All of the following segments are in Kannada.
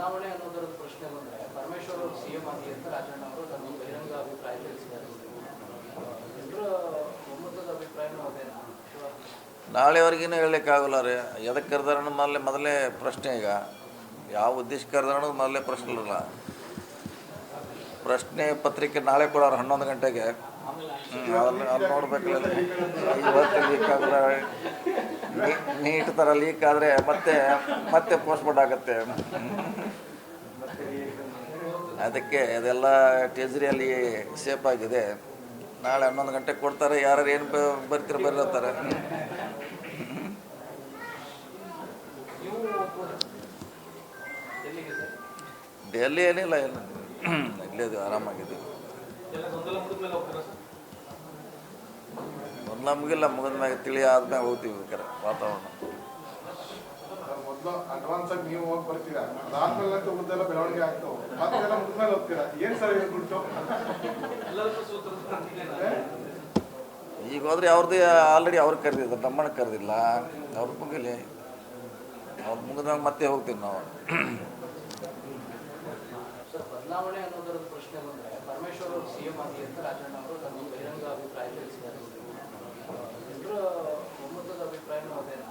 ಬದಲಾವಣೆ ಅನ್ನೋದರ ಪ್ರಶ್ನೆ ಬಂದರೆ ಪರಮೇಶ್ವರ್ ಅವರು ಸಿಎಂ ಆಗಿ ಅಂತ ರಾಜಣ್ಣ ಅವರು ತಮ್ಮ ಬಹಿರಂಗ ಅಭಿಪ್ರಾಯ ತಿಳಿಸಿದ್ದಾರೆ. ಎಲ್ಲರ ಒಮ್ಮತದ ಅಭಿಪ್ರಾಯನೂ ಅದೇನಾ? ನಾಳೆವರೆಗಿನೂ ಹೇಳಲಿಕ್ಕಾಗಲ್ಲ ರೀ. ಎದಕ್ಕೆ ಕರೆದಾರ ಮೊದಲೇ ಪ್ರಶ್ನೆ. ಈಗ ಯಾವ ಉದ್ದೇಶಕ್ಕೆ ಕರೆದಾರ ಅನ್ನೋದು ಮೊದಲೇ ಪ್ರಶ್ನೆ ಇರಲ್ಲ. ಪ್ರಶ್ನೆ ಪತ್ರಿಕೆ ನಾಳೆ ಕೊಡೋರು 11 ಗಂಟೆಗೆ. ಅಲ್ಲಿ ನೋಡ್ಬೇಕಲ್ಲ, ಇವತ್ತು ಲೀಕ್ ಆದರೆ ನೀಟ್ ಥರ ಲೀಕ್ ಆದರೆ ಮತ್ತೆ ಪೋಸ್ಟ್ಪೋರ್ಟ್ ಆಗುತ್ತೆ. ಅದಕ್ಕೆ ಅದೆಲ್ಲ ಟ್ರೆಜರಿಯಲ್ಲಿ ಸೇಫ್ ಆಗಿದೆ. ನಾಳೆ 11 ಗಂಟೆಗೆ ಕೊಡ್ತಾರೆ. ಯಾರು ಏನು ಬರ್ತಾರೆ. ಡೆಲ್ಲಿ ಏನಿಲ್ಲ, ಇಲ್ಲೇ ಆರಾಮಾಗಿದೆ. ಗೊಂದಲ ಮುಗಿಲ್ಲ, ಮುಗಿದ ಮ್ಯಾಗ ತಿಳಿ ಆದ್ಮ್ಯಾಗ ಹೋಗ್ತೀವಿ. ಬೇಕಾರೆ ವಾತಾವರಣ ಅಡ್ವಾನ್ಸ್ ಆಗಿ ನೀವು ಹೋಗಿ ಬರ್ತೀರಾ, ಅದಾದ್ಮೇಲೆ ಬೆಳವಣಿಗೆ ಆಗ್ತಾವೆ, ಮತ್ತೆಲ್ಲ ಮುಗಿದ್ಮೇಲೆ ಹೋಗ್ತೀರಾ. ಏನ್ ಸರ್ ಹೇಳ್ಬಿಟ್ಟು ಈಗ ಹೋದ್ರೆ ಅವ್ರದ್ದು ಆಲ್ರೆಡಿ ಅವ್ರಿಗೆ ಕರೆದಿದ್ದಾರೆ, ನಮ್ಮನ್ನ ಕರೆದಿಲ್ಲ. ಅವ್ರ ಮುಗಿಲಿ, ಅವ್ರು ಮುಗಿದ್ಮ್ಯಾಗ ಮತ್ತೆ ಹೋಗ್ತೀವಿ ನಾವು. ಬದಲಾವಣೆ ಅನ್ನೋದರ ಪ್ರಶ್ನೆ ಬಂದರೆ ಪರಮೇಶ್ವರ್ ಅವರು ಸಿಎಂ ಆಗಿ ಅಂತ ರಾಜಣ್ಣ ಅವರು ತಮ್ಮ ಬಹಿರಂಗ ಅಭಿಪ್ರಾಯ ತಿಳಿಸಿದ್ದಾರೆ. ಎಲ್ಲರ ಒಮ್ಮತದ ಅಭಿಪ್ರಾಯನೂ ಅದೇನಾ?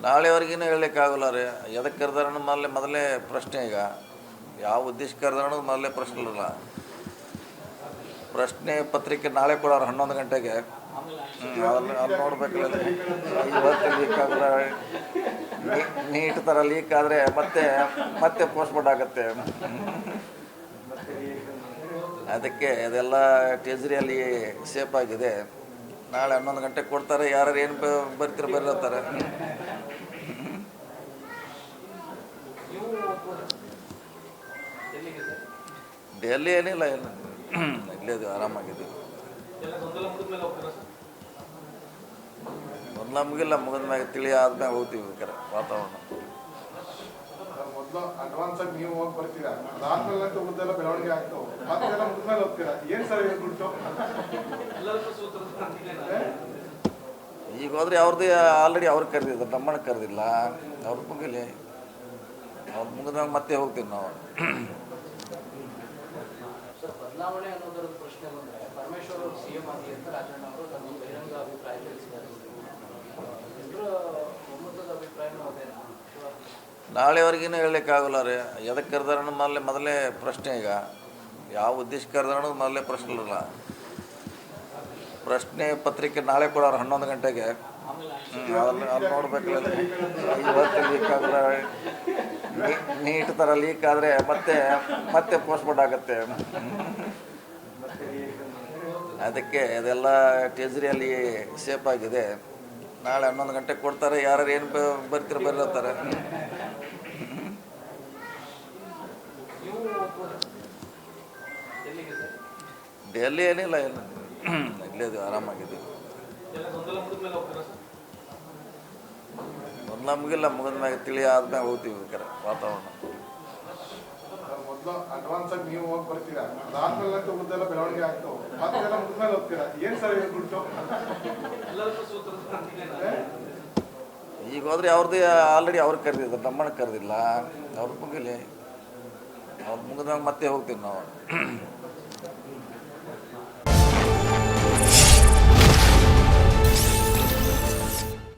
ನಾಳೆವರೆಗಿನೂ ಹೇಳಲಿಕ್ಕಾಗಲ್ಲ ರೀ. ಎದಕ್ಕೆ ಕರೆದಾರ ಅನ್ನೋದು ಮೊದಲೇ ಪ್ರಶ್ನೆ. ಈಗ ಯಾವ ಉದ್ದೇಶಕ್ಕೆ ಕರೆದಾರ ಅನ್ನೋದು ಮೊದಲೇ ಪ್ರಶ್ನೆ ಇರಲ್ಲ. ಪ್ರಶ್ನೆ ಪತ್ರಿಕೆ ನಾಳೆ ಕೊಡೋರು 11 ಗಂಟೆಗೆ. ಅಲ್ಲಿ ನೋಡ್ಬೇಕಲ್ಲ, ಇವತ್ತು ಲೀಕ್ ಆದರೆ ನೀಟ್ ಥರ ಲೀಕ್ ಆದರೆ ಮತ್ತೆ ಪೋಸ್ಟ್ಪೋರ್ಟ್ ಆಗುತ್ತೆ. ಅದಕ್ಕೆ ಅದೆಲ್ಲ ಟ್ರೆಜರಿಯಲ್ಲಿ ಸೇಫ್ ಆಗಿದೆ. ನಾಳೆ 11 ಗಂಟೆಗೆ ಕೊಡ್ತಾರೆ. ಯಾರು ಏನು ಬರ್ತಾರೆ. ಡೆಲ್ಲಿ ಏನಿಲ್ಲ, ಇಲ್ಲೇ ಆರಾಮಾಗಿದೆ. ಗೊಂದಲ ಮುಗಿಲ್ಲ, ಮುಗಿದ ಮ್ಯಾಗ ತಿಳಿ ಆದ್ಮ್ಯಾಗ ಹೋಗ್ತೀವಿ. ಬೇಕಾರೆ ವಾತಾವರಣ ಅಡ್ವಾನ್ಸ್ ಆಗಿ ನೀವು ಹೋಗಿ ಬರ್ತೀರಾ, ಅದಾದ್ಮೇಲೆ ಬೆಳವಣಿಗೆ ಆಗ್ತಾವೆ, ಮತ್ತೆಲ್ಲ ಮುಗಿದ್ಮೇಲೆ ಹೋಗ್ತೀರಾ. ಏನ್ ಸರ್ ಹೇಳ್ಬಿಟ್ಟು ಈಗ ಹೋದ್ರೆ ಅವ್ರದ್ದು ಆಲ್ರೆಡಿ ಅವ್ರಿಗೆ ಕರೆದಿದ್ದಾರೆ, ನಮ್ಮನ್ನ ಕರೆದಿಲ್ಲ. ಅವ್ರ ಮುಗಿಲಿ, ಅವ್ರು ಮುಗಿದ್ಮ್ಯಾಗ ಮತ್ತೆ ಹೋಗ್ತೀವಿ ನಾವು. ಬದಲಾವಣೆ ಅನ್ನೋದರ ಪ್ರಶ್ನೆ ಬಂದರೆ ಪರಮೇಶ್ವರ್ ಅವರು ಸಿಎಂ ಆಗಿ ಅಂತ ರಾಜಣ್ಣ ಅವರು ತಮ್ಮ ಬಹಿರಂಗ ಅಭಿಪ್ರಾಯ ತಿಳಿಸಿದ್ದಾರೆ. ಎಲ್ಲರ ಒಮ್ಮತದ ಅಭಿಪ್ರಾಯನೂ ಅದೇನಾ? ನಾಳೆವರೆಗಿನೂ ಹೇಳಲಿಕ್ಕಾಗಲ್ಲ ರೀ. ಎದಕ್ಕೆ ಕರೆದಾರ ಅನ್ನೋದು ಮೊದಲೇ ಪ್ರಶ್ನೆ. ಈಗ ಯಾವ ಉದ್ದೇಶಕ್ಕೆ ಕರೆದಾರ ಅನ್ನೋದು ಮೊದಲೇ ಪ್ರಶ್ನೆ ಇರಲ್ಲ. ಪ್ರಶ್ನೆ ಪತ್ರಿಕೆ ನಾಳೆ ಕೊಡೋರು 11 ಗಂಟೆಗೆ. ಅಲ್ಲಿ ನೋಡ್ಬೇಕಲ್ಲ, ಇವತ್ತು ಲೀಕ್ ಆದರೆ ನೀಟ್ ಥರ ಲೀಕ್ ಆದರೆ ಮತ್ತೆ ಪೋಸ್ಟ್ಪೋರ್ಟ್ ಆಗುತ್ತೆ. ಅದಕ್ಕೆ ಅದೆಲ್ಲ ಟ್ರೆಜರಿಯಲ್ಲಿ ಸೇಫ್ ಆಗಿದೆ. ನಾಳೆ 11 ಗಂಟೆಗೆ ಕೊಡ್ತಾರೆ. ಯಾರು ಏನು ಬರ್ತಾರೆ. ಡೆಲ್ಲಿ ಏನಿಲ್ಲ, ಇಲ್ಲೇ ಆರಾಮಾಗಿದೆ. ಗೊಂದಲ ಮುಗಿಲ್ಲ, ಮುಗಿದ ಮ್ಯಾಗ ತಿಳಿ ಆದ್ಮ್ಯಾಗ ಹೋಗ್ತೀವಿ. ಬೇಕಾರೆ ವಾತಾವರಣ ಅಡ್ವಾನ್ಸ್ ಆಗಿ ನೀವು ಹೋಗಿ ಬರ್ತೀರಾ, ಅದಾದ್ಮೇಲೆ ಬೆಳವಣಿಗೆ ಆಗ್ತಾವೆ, ಮತ್ತೆಲ್ಲ ಮುಗಿದ್ಮೇಲೆ ಹೋಗ್ತೀರಾ. ಏನ್ ಸರ್ ಹೇಳ್ಬಿಟ್ಟು ಈಗ ಹೋದ್ರೆ ಅವ್ರದ್ದು ಆಲ್ರೆಡಿ ಅವ್ರಿಗೆ ಕರೆದಿದ್ದಾರೆ, ನಮ್ಮನ್ನ ಕರೆದಿಲ್ಲ. ಅವ್ರ ಮುಗಿಲಿ, ಅವ್ರು ಮುಗಿದ್ಮ್ಯಾಗ ಮತ್ತೆ ಹೋಗ್ತೀವಿ ನಾವು.